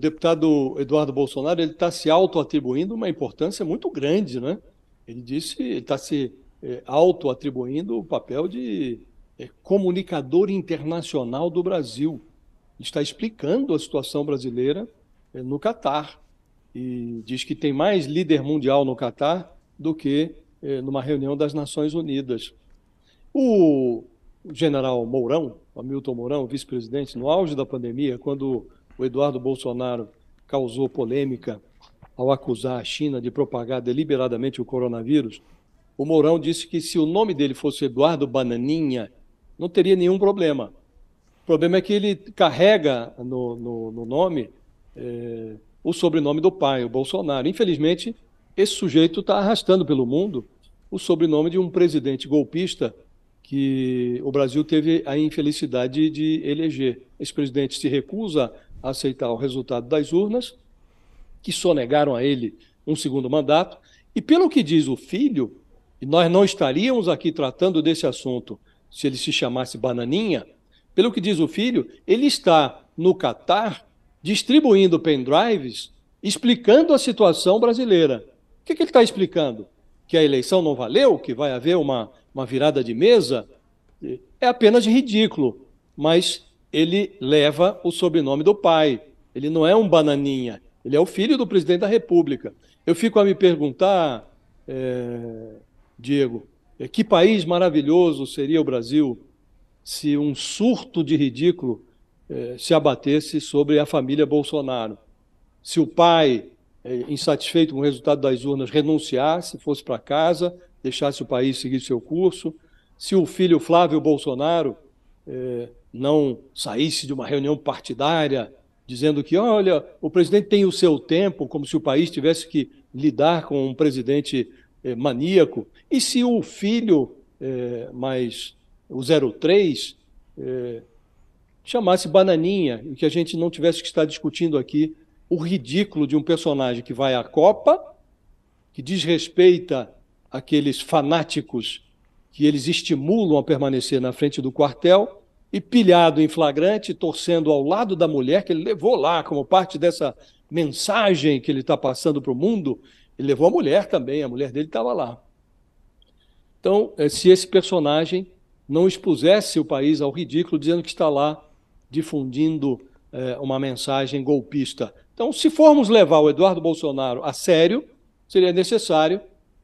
deputado Eduardo Bolsonaro ele está se auto-atribuindo uma importância muito grande, né? Ele disse, ele está se auto-atribuindo o papel de comunicador internacional do Brasil. Está explicando a situação brasileira no Catar e diz que tem mais líder mundial no Catar do que numa reunião das Nações Unidas. O general Mourão, Hamilton Mourão, vice-presidente, no auge da pandemia, quando o Eduardo Bolsonaro causou polêmica ao acusar a China de propagar deliberadamente o coronavírus, o Mourão disse que se o nome dele fosse Eduardo Bananinha, não teria nenhum problema. O problema é que ele carrega no nome o sobrenome do pai, o Bolsonaro. Infelizmente, esse sujeito está arrastando pelo mundo o sobrenome de um presidente golpista que o Brasil teve a infelicidade de eleger. Esse presidente se recusa a aceitar o resultado das urnas, que sonegaram a ele um segundo mandato, e pelo que diz o filho, e nós não estaríamos aqui tratando desse assunto se ele se chamasse Bananinha, pelo que diz o filho, ele está no Catar distribuindo pendrives, explicando a situação brasileira. O que ele está explicando? Que a eleição não valeu, que vai haver uma virada de mesa? É apenas ridículo, mas ele leva o sobrenome do pai. Ele não é um bananinha, ele é o filho do presidente da República. Eu fico a me perguntar, Diego, que país maravilhoso seria o Brasil se um surto de ridículo se abatesse sobre a família Bolsonaro. Se o pai, insatisfeito com o resultado das urnas, renunciasse, fosse para casa, deixasse o país seguir seu curso, se o filho Flávio Bolsonaro não saísse de uma reunião partidária dizendo que, olha, o presidente tem o seu tempo, como se o país tivesse que lidar com um presidente maníaco, e se o filho, o 03, chamasse Bananinha, e que a gente não tivesse que estar discutindo aqui o ridículo de um personagem que vai à Copa, que desrespeita aqueles fanáticos que eles estimulam a permanecer na frente do quartel, e pilhado em flagrante, torcendo ao lado da mulher, que ele levou lá como parte dessa mensagem que ele está passando para o mundo, ele levou a mulher também, a mulher dele estava lá. Então, se esse personagem não expusesse o país ao ridículo, dizendo que está lá difundindo uma mensagem golpista. Então, se formos levar o Eduardo Bolsonaro a sério, seria necessário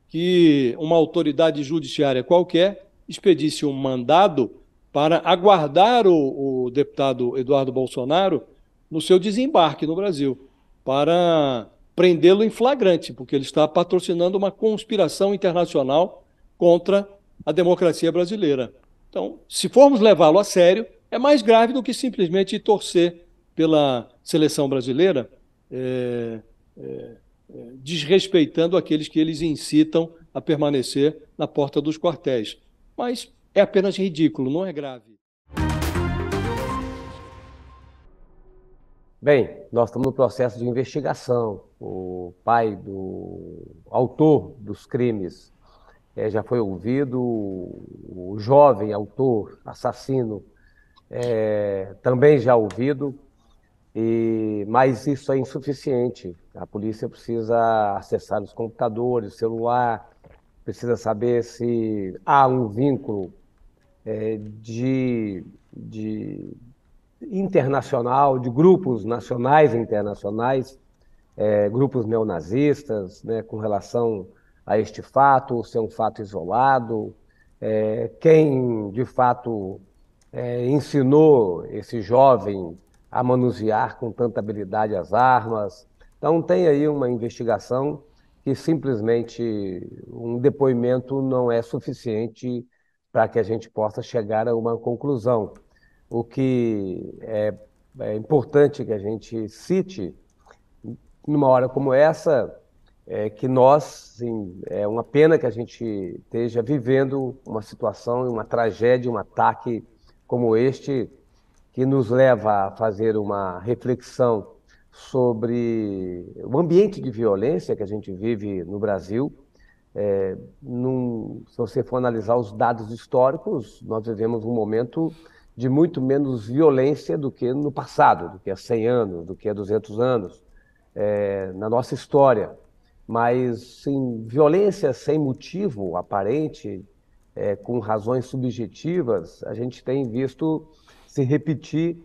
que uma autoridade judiciária qualquer expedisse um mandado para aguardar o deputado Eduardo Bolsonaro no seu desembarque no Brasil, para prendê-lo em flagrante, porque ele está patrocinando uma conspiração internacional contra a democracia brasileira. Então, se formos levá-lo a sério, é mais grave do que simplesmente torcer pela seleção brasileira, desrespeitando aqueles que eles incitam a permanecer na porta dos quartéis. Mas é apenas ridículo, não é grave. Bem, nós estamos no processo de investigação. O pai do autor dos crimes já foi ouvido, o jovem autor, assassino, também já ouvido, mas isso é insuficiente. A polícia precisa acessar os computadores, o celular, precisa saber se há um vínculo de internacional, de grupos nacionais e internacionais, grupos neonazistas, né, com relação a este fato, se é um fato isolado, quem de fato ensinou esse jovem a manusear com tanta habilidade as armas. Então tem aí uma investigação que simplesmente um depoimento não é suficiente para que a gente possa chegar a uma conclusão. O que é importante que a gente cite numa hora como essa é que nós, sim, é uma pena que a gente esteja vivendo uma situação, uma tragédia, um ataque como este, que nos leva a fazer uma reflexão sobre o ambiente de violência que a gente vive no Brasil. Se você for analisar os dados históricos, nós vivemos um momento de muito menos violência do que no passado, do que há 100 anos, do que há 200 anos, na nossa história. Mas, sim, violência sem motivo aparente, com razões subjetivas, a gente tem visto se repetir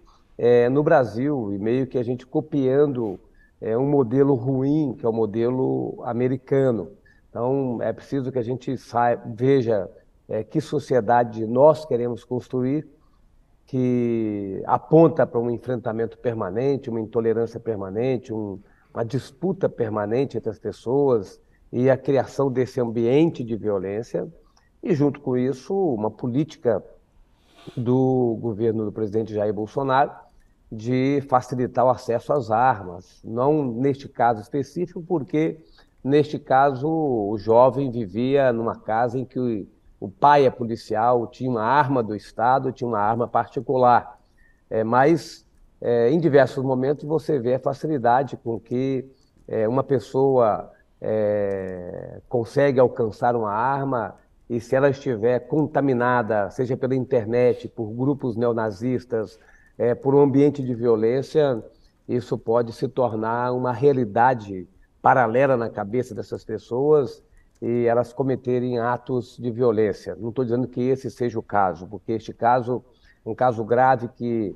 no Brasil, e meio que a gente copiando um modelo ruim, que é o modelo americano. Então, é preciso que a gente veja que sociedade nós queremos construir, que aponta para um enfrentamento permanente, uma intolerância permanente, uma disputa permanente entre as pessoas e a criação desse ambiente de violência, e junto com isso, uma política do governo do presidente Jair Bolsonaro de facilitar o acesso às armas, não neste caso específico, porque neste caso o jovem vivia numa casa em que o pai é policial, tinha uma arma do Estado, tinha uma arma particular. Mas em diversos momentos você vê a facilidade com que uma pessoa consegue alcançar uma arma, e se ela estiver contaminada, seja pela internet, por grupos neonazistas, por um ambiente de violência, isso pode se tornar uma realidade paralela na cabeça dessas pessoas e elas cometerem atos de violência. Não estou dizendo que esse seja o caso, porque este caso é um caso grave que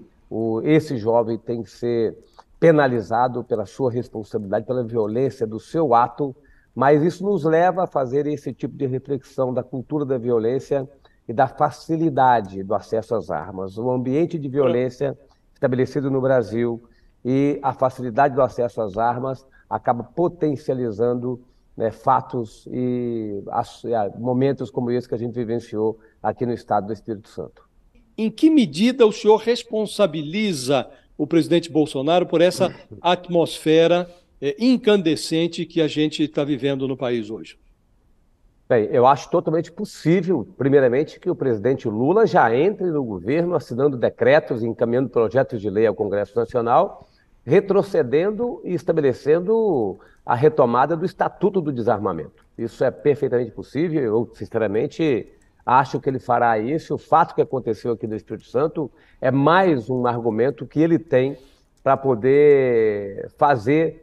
esse jovem tem que ser penalizado pela sua responsabilidade, pela violência do seu ato, mas isso nos leva a fazer esse tipo de reflexão da cultura da violência e da facilidade do acesso às armas. O ambiente de violência estabelecido no Brasil e a facilidade do acesso às armas acaba potencializando, né, fatos e momentos como esse que a gente vivenciou aqui no estado do Espírito Santo. Em que medida o senhor responsabiliza o presidente Bolsonaro por essa atmosfera incandescente que a gente está vivendo no país hoje? Bem, eu acho totalmente possível, primeiramente, que o presidente Lula já entre no governo assinando decretos e encaminhando projetos de lei ao Congresso Nacional, retrocedendo e estabelecendo a retomada do Estatuto do Desarmamento. Isso é perfeitamente possível, eu, sinceramente, acho que ele fará isso. O fato que aconteceu aqui no Espírito Santo é mais um argumento que ele tem para poder fazer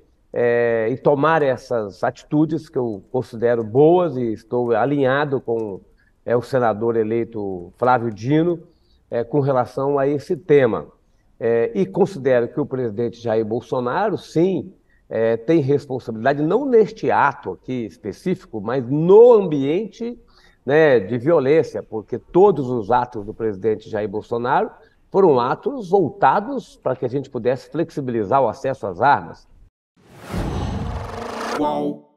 e tomar essas atitudes que eu considero boas, e estou alinhado com o senador eleito Flávio Dino com relação a esse tema. E considero que o presidente Jair Bolsonaro, sim, tem responsabilidade, não neste ato aqui específico, mas no ambiente, né, de violência, porque todos os atos do presidente Jair Bolsonaro foram atos voltados para que a gente pudesse flexibilizar o acesso às armas. Wow.